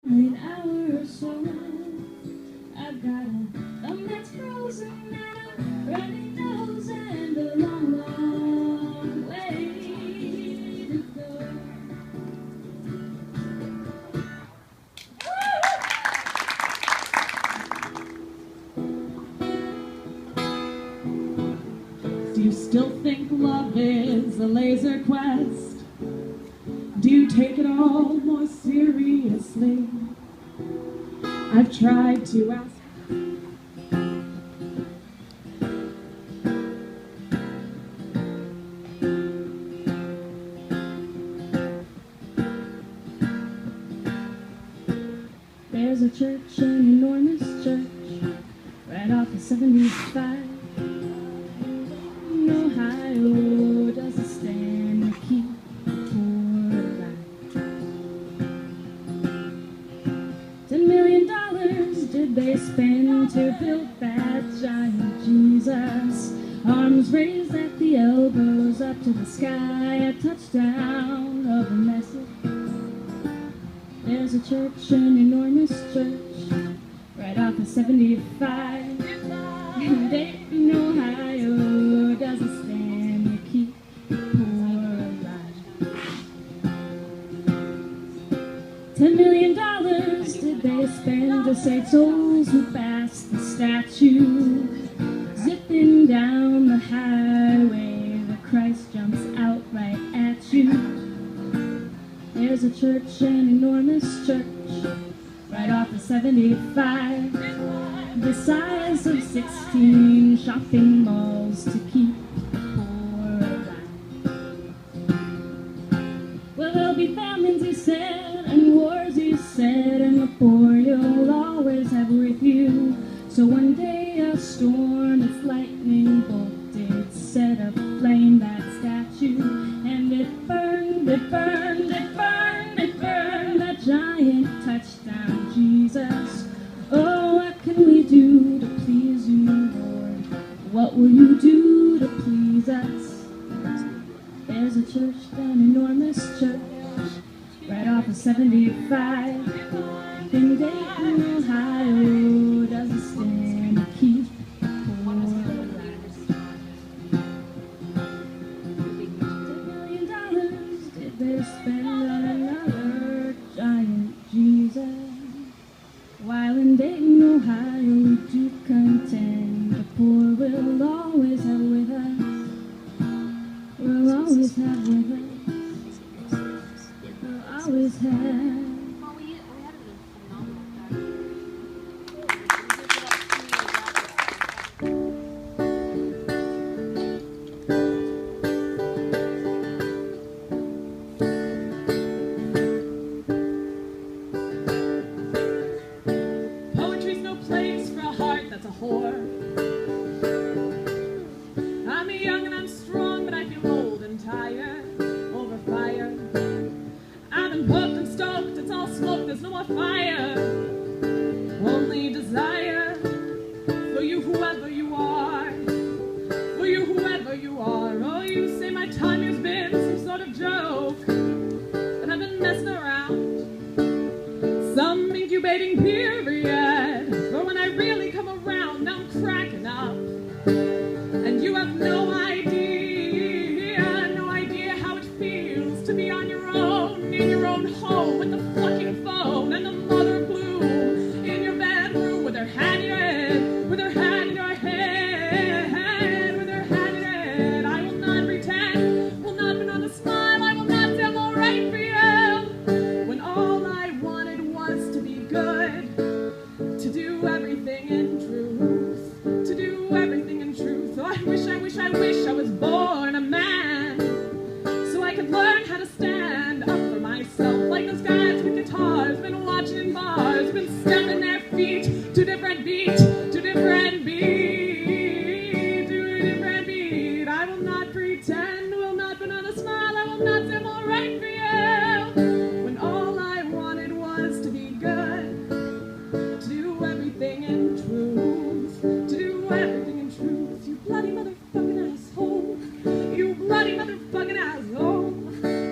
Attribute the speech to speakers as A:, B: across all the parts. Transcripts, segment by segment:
A: an hour or so. I've got a thumb that's frozen and a runny nose and a long, long way to go. Do you still think love is a laser quest? Do you take it all more seriously? I've tried to ask. There's a church, an enormous church, right off of 75. In Ohio, does it stand to keep the poor alive? $10 million did they spend to build that giant Jesus? Arms raised at the elbows, up to the sky, a touchdown of a message. There's a church, an enormous church, right off of 75. In Dayton, Ohio, does it stand to keep the poor alive? $10 million did they spend to save souls who passed the statue? Zipping down the highway, the Christ jumps out right at you. There's a church, an enormous church, right off of 75, the size of 16 shopping malls to keep the poor alive. Well, there'll be famines, he said, and wars, he said, and the poor you'll always have with you. So one day a storm, its lightning bolt did set aflame that statue, and it burned, it burned, it burned, it burned, that giant touchdown Jesus. Oh, what can we do to please you, Lord? What will you do to please us? There's a church, an enormous church, right off of 75. In Dayton, Ohio, does it stand to keep the poor alive? $10 million did they spend on another giant Jesus? While in Dayton, Ohio, we do contend the poor will always have with us. We'll always have with us. We'll always have.
B: I'm young and I'm strong, but I feel old and tired, over fire. I've been hooked and stoked, it's all smoke, there's no more fire. Only desire for you, whoever you are. For you, whoever you are. Oh, you say my time has been some sort of joke, and I've been messing around. Some incubating period, but when I really come around, I'm cracking up. And you have no idea how it feels to be on your own, in your own home, with the fucking phone and the mother blue in your bedroom with her hand in your head, with her hand in your head, with her hand in your head. I will not pretend, will not put on a smile, I will not say I'm all right for you, when all I wanted was to be good, to do everything in truth, to do everything in truth. Oh, I wish I was born a man, so I could learn how to stand up for myself, like those guys with guitars, been watching in bars, been stamping their feet to different beat, to different beat, to a different beat. I will not pretend, will not put on a smile, I will not say I'm all right for you, when all I wanted was to be good, to do everything in truth, to do everything in truth. You bloody motherfucking asshole, you bloody motherfucking asshole,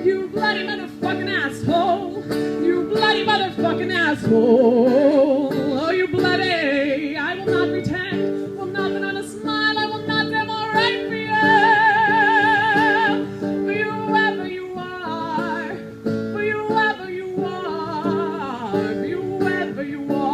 B: you bloody motherfucking asshole, you bloody motherfucking asshole. soul. Oh, you bloody, I will not pretend, will not put on a smile, I will not demo right for you. For you ever you are, for you ever you are, for you ever you are.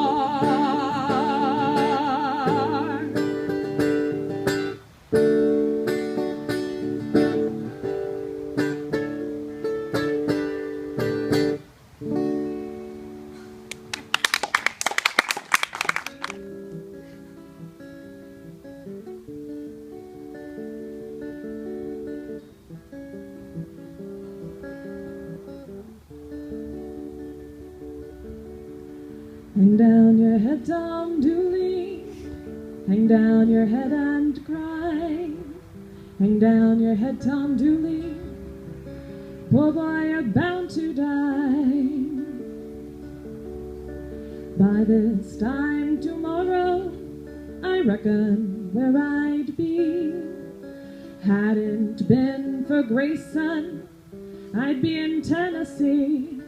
B: Hang down your head, Tom Dooley. Hang down your head and cry. Hang down your head, Tom Dooley. Poor boy, you're bound to die. By this time tomorrow, I reckon where I'd be. Hadn't been for Grayson, I'd be in Tennessee.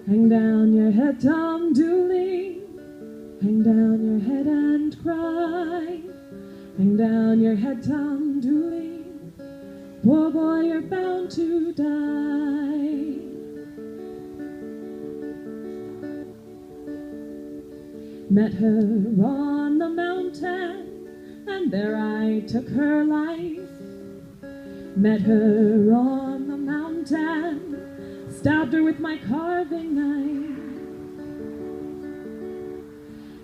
B: Hang down your head, Tom Dooley. Hang down your head and cry. Hang down your head, Tom Dooley. Poor boy, you're bound to die. Met her on the mountain, and there I took her life. Met her on the mountain, stabbed her with my carving knife.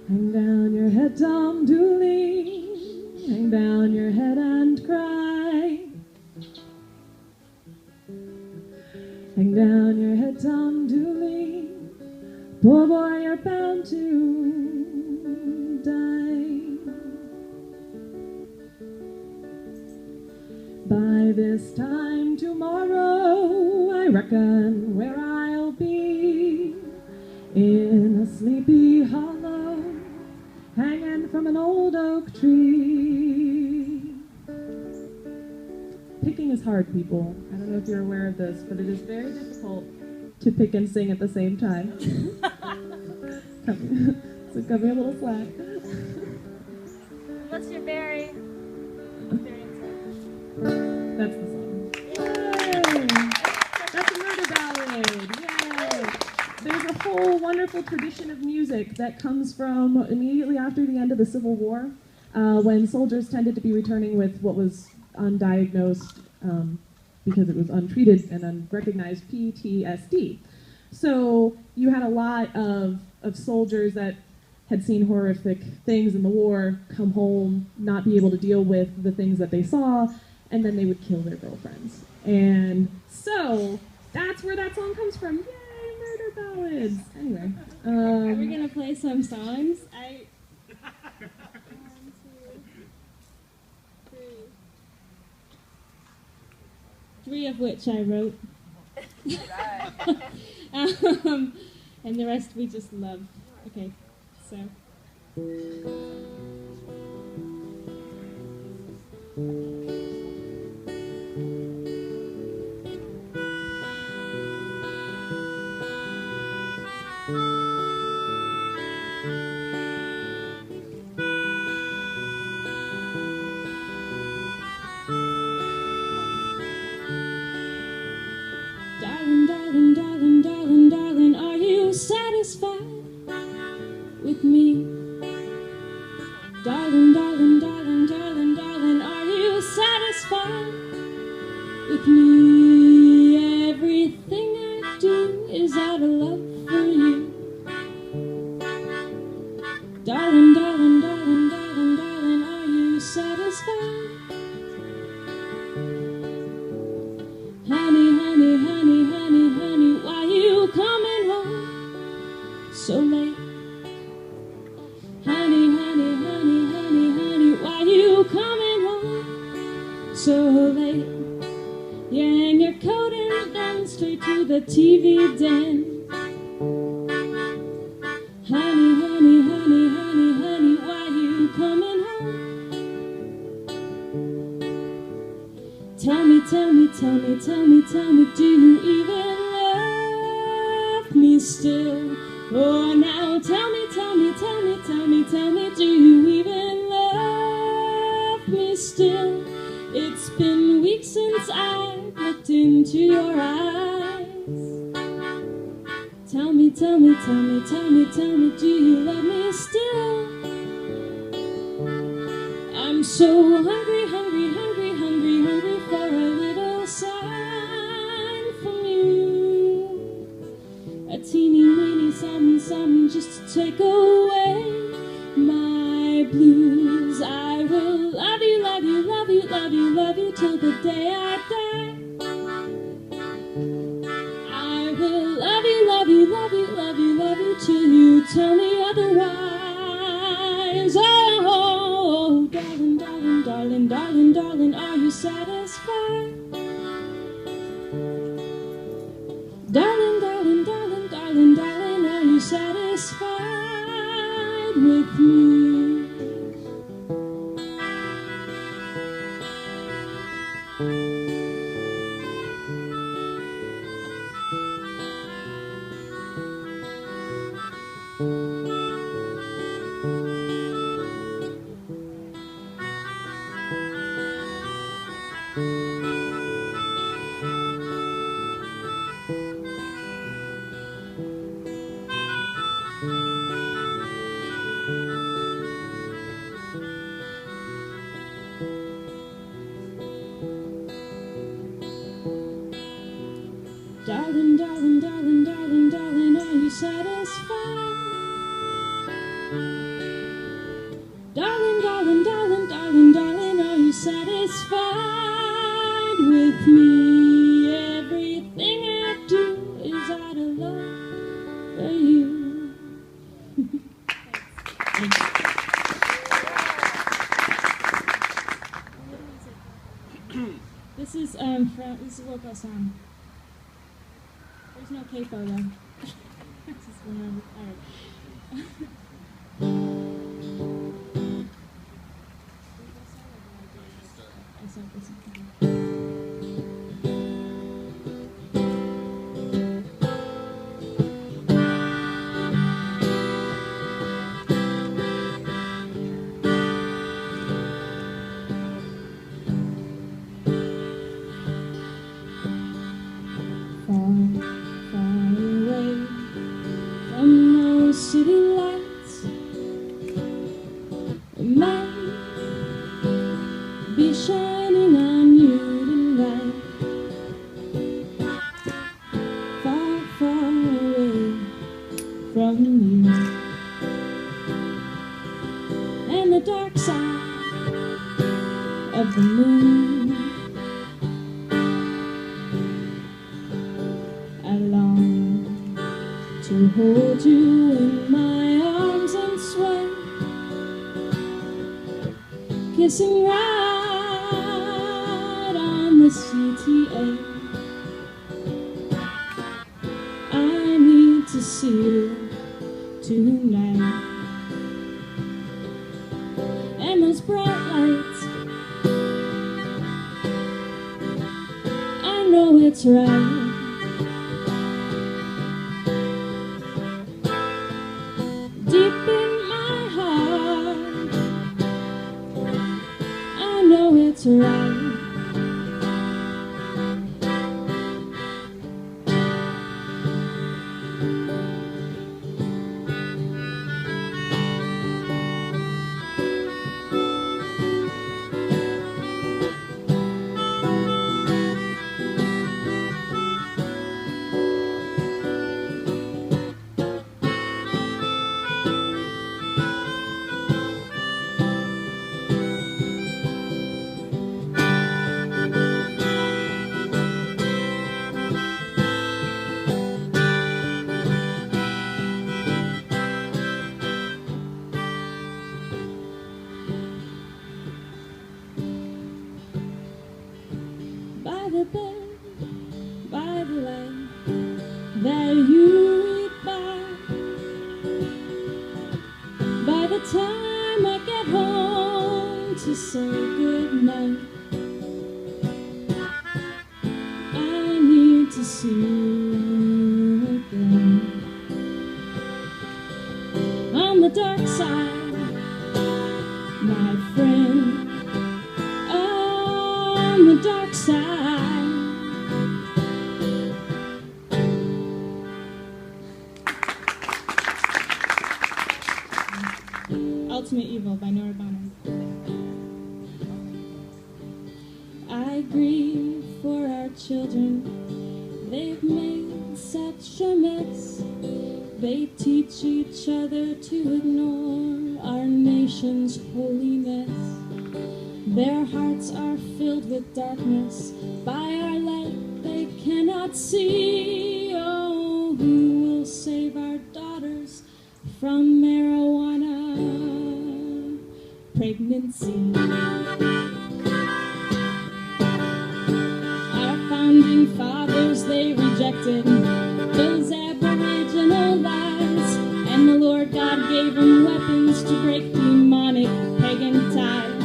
B: Hang down your head, Tom Dooley. Hang down your head and cry. Hang down your head, Tom Dooley. Poor boy, you're bound to die. By this time tomorrow, I reckon where I'll be, in a sleepy hollow, hanging from an old oak tree. Picking is hard, people. I don't know if you're aware of this, but it is very difficult to pick and sing at the same time. So cut me a little slack.
A: What's your very
B: That's the song. Yay! That's a murder ballad. Yay! There's a whole wonderful tradition of music that comes from immediately after the end of the Civil War, when soldiers tended to be returning with what was undiagnosed because it was untreated and unrecognized PTSD. So you had a lot of soldiers that had seen horrific things in the war, come home, not be able to deal with the things that they saw, and then they would kill their girlfriends. And so that's where that song comes from. Yay, murder ballads. Anyway.
A: Are we gonna play some songs? Three of which I wrote. And the rest we just love. Okay, so. Darling, darling, darling, darling, darling, are you satisfied with me? Darling, darling, darling, darling, darling, are you satisfied with me? Everything I do is out of love for you. Darling, darling, darling, darling, darling, are you satisfied? Honey, honey, honey, honey, honey, why you coming home so late? Honey, honey, honey, honey, honey, why you coming home so late? Yeah, in your coat and then straight to the TV den. Honey, honey, honey, honey, honey, why you coming home? Tell me, tell me, tell me, tell me, tell me, do you even love me still. Oh, now tell me, tell me, tell me, tell me, tell me, do you even love me still? It's been weeks since I looked into your eyes. Tell me, tell me, tell me, tell me, tell me, do you love me still? I'm so hungry, hungry, hungry, hungry, hungry for a little sign from you. A teeny weeny something, something just to take away my blues. I will love you, love you, love you, love you, love you till the day I die. I will love you, love you, love you, love you, love you till you tell me otherwise. Oh, darling, darling, darling, darling, darling, are you satisfied? Darling, darling, darling, darling, darling, are you satisfied with me? Darling, darling, darling, darling, darling, are you satisfied? Darling, darling, darling, darling, darling, are you satisfied with me? Everything I do is out of love for you. This is a local song. There's no capo though. Just remember. All right. I said this. City lights might be shining on you tonight. Far, far away from you and the dark side of the moon. I long to hold you in my arms and sway, kissing right on the CTA. I need to see you tonight, and those bright lights, I know it's right. Deep in my heart, I know it's right. By the bed, by the light that you read by the time I get home to say goodnight, I need to see you again. the dark side, my friend, on the dark side. Ultimate Evil by Nora Bonham. I grieve for our children, they've made such a mess. They teach each other to ignore our nation's holiness. Their hearts are filled with darkness, by our light they cannot see. Oh, who will save our daughters from marijuana pregnancy? Our founding fathers, they rejected those aboriginal lies, and the Lord God gave them weapons to break demonic pagan ties.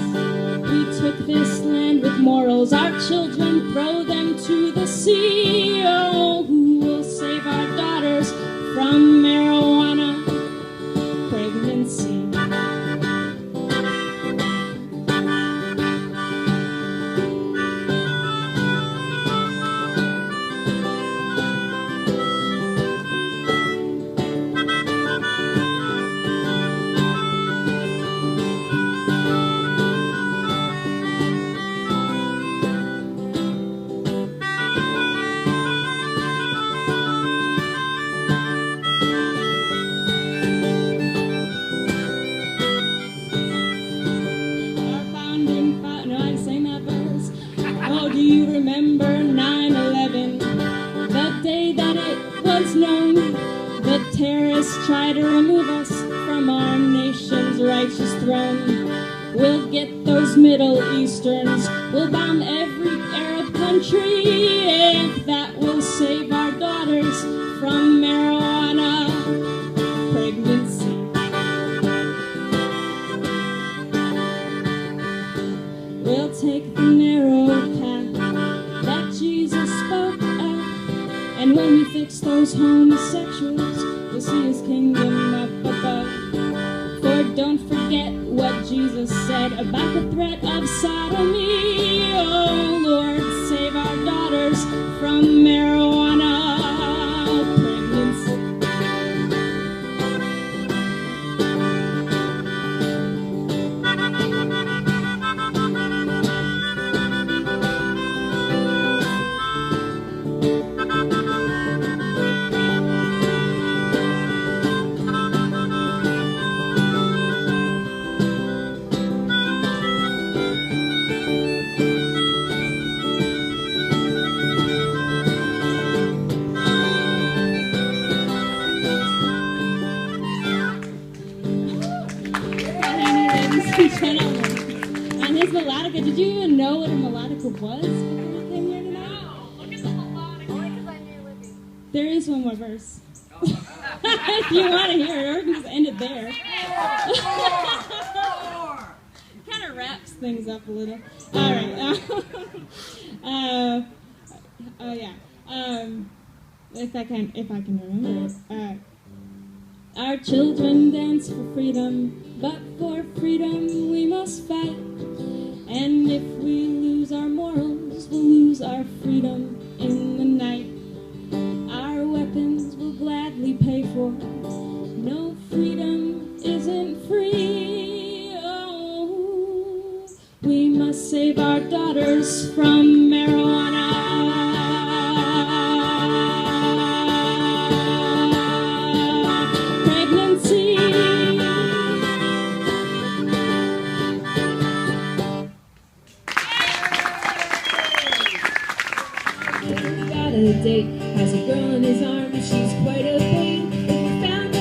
A: We took this land with morals, our children throw them to the sea. Oh, who will save our daughters from marijuana pregnancy? Oh, do you remember 9/11? The day that it was known the terrorists tried to remove us from our nation's righteous throne. We'll get those Middle Easterns, we'll bomb every Arab country, if that will save our daughters from marijuana pregnancy. We'll take the narrow path that Jesus spoke of, and when we fix those homosexuals, we'll see his kingdom up above. For don't forget what Jesus said about the threat of sodomy. Oh Lord, save our daughters from marijuana pregnancy. And his melodica, did you even know what a melodica was before you came here tonight?
B: No, look at the melodic.
C: Only because I knew Libby.
A: There is one more verse. If you want to hear it, or we can just end it there. Kind of wraps things up a little. All right. If I can remember it. Our children dance for freedom, but for freedom we must fight. And if we lose our morals, we'll lose our freedom in the night. Our weapons we'll gladly pay for. No, freedom isn't free. Oh, we must save our daughters from marijuana pregnancy.
D: Got a date, has a girl in his arms, she's quite a pain. If we found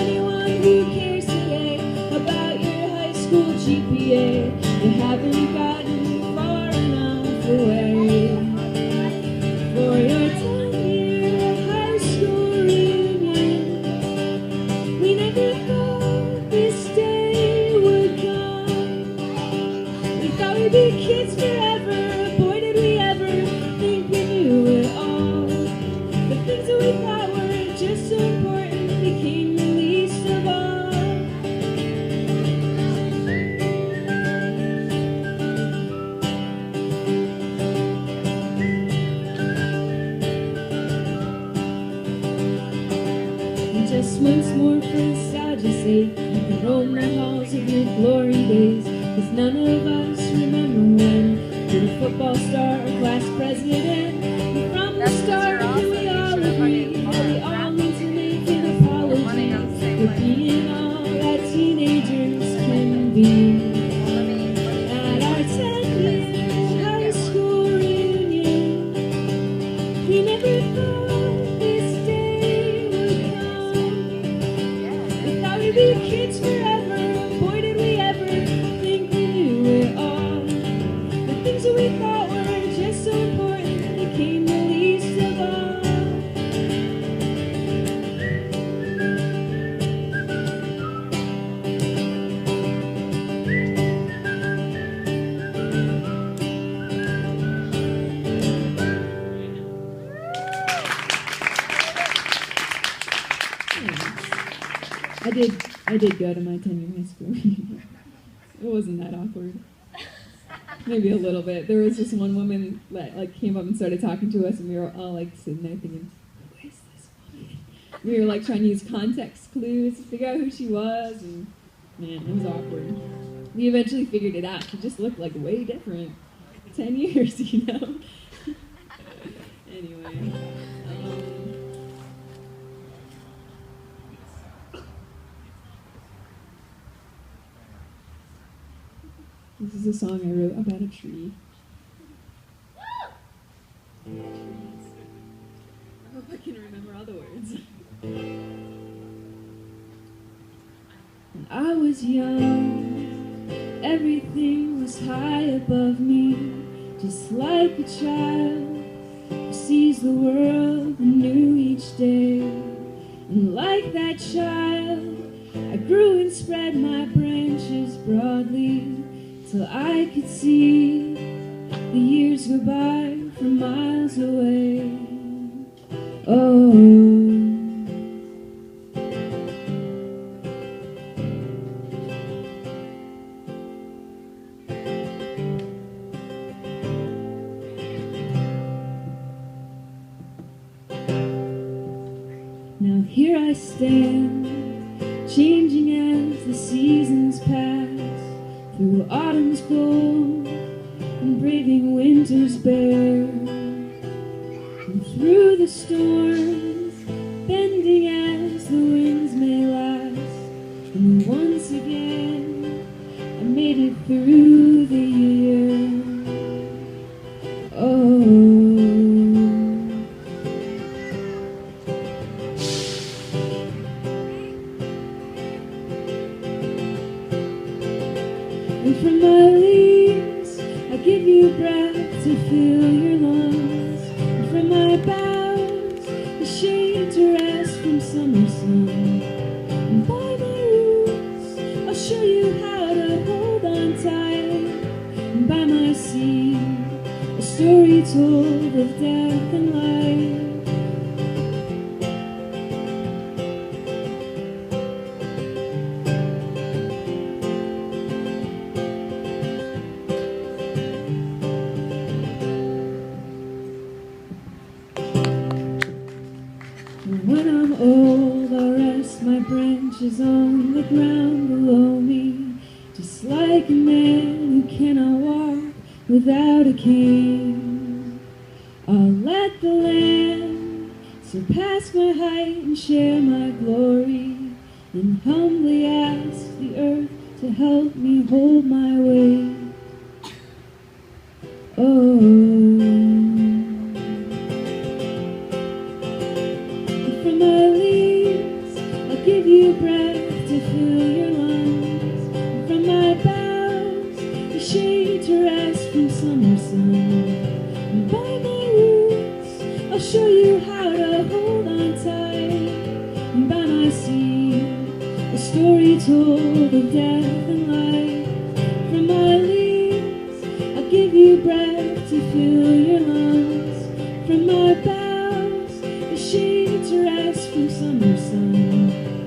A: just once more for nostalgia's sake. You can roam the halls of your glory days, 'cause none of us remember when you're a football star or class president. And from the start, can we all agree that we all need to make an apology for being all that teenagers can be? At our 10th high school reunion, we never thought this day would come. We thought we'd be kids forever. Boy, did we ever think we knew it all. The things that we thought were just so important became the least of all. I did go to my 10-year high school reunion. It wasn't that awkward. Maybe a little bit. There was just one woman that like came up and started talking to us, and we were all like sitting there thinking, "Who is this woman?" We were like trying to use context clues to figure out who she was, and man, it was awkward. We eventually figured it out. She just looked like way different. 10 years, you know. Anyway. This is a song I wrote about a tree. I hope I can remember all the words. When I was young, everything was high above me, just like a child who sees the world anew each day. And like that child, I grew and spread my branches broadly, till I could see the years go by from miles away. Oh, now here I stand, changing as the seasons pass, through autumn's gold and braving winter's bare, and through the storms, bending as the winds may last. And once again, I made it through the year. Oh, and from my leaves, I give you breath to fill your lungs. And from my boughs, the shade to rest from summer sun. And by my roots, I'll show you how to hold on tight. And by my seed, a story told of death and life. When I'm old, I'll rest my branches on the ground below me, just like a man who cannot walk without a cane. I'll let the land surpass my height and share my glory, and humbly ask the earth to help me hold my weight. Oh, from my leaves, I'll give you breath to fill your lungs. And from my boughs, the shade to rest from summer sun. And by my roots, I'll show you how to hold on tight. And by my seed, a story told of death and life. From my leaves, I'll give you breath to fill your lungs. From my boughs, the shade to rest from summer sun.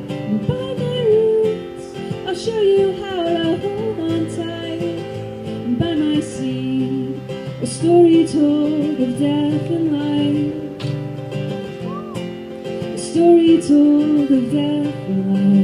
A: And by my roots, I'll show you how to hold on tight. And by my seed, a story told of death and life. A story told of death for life.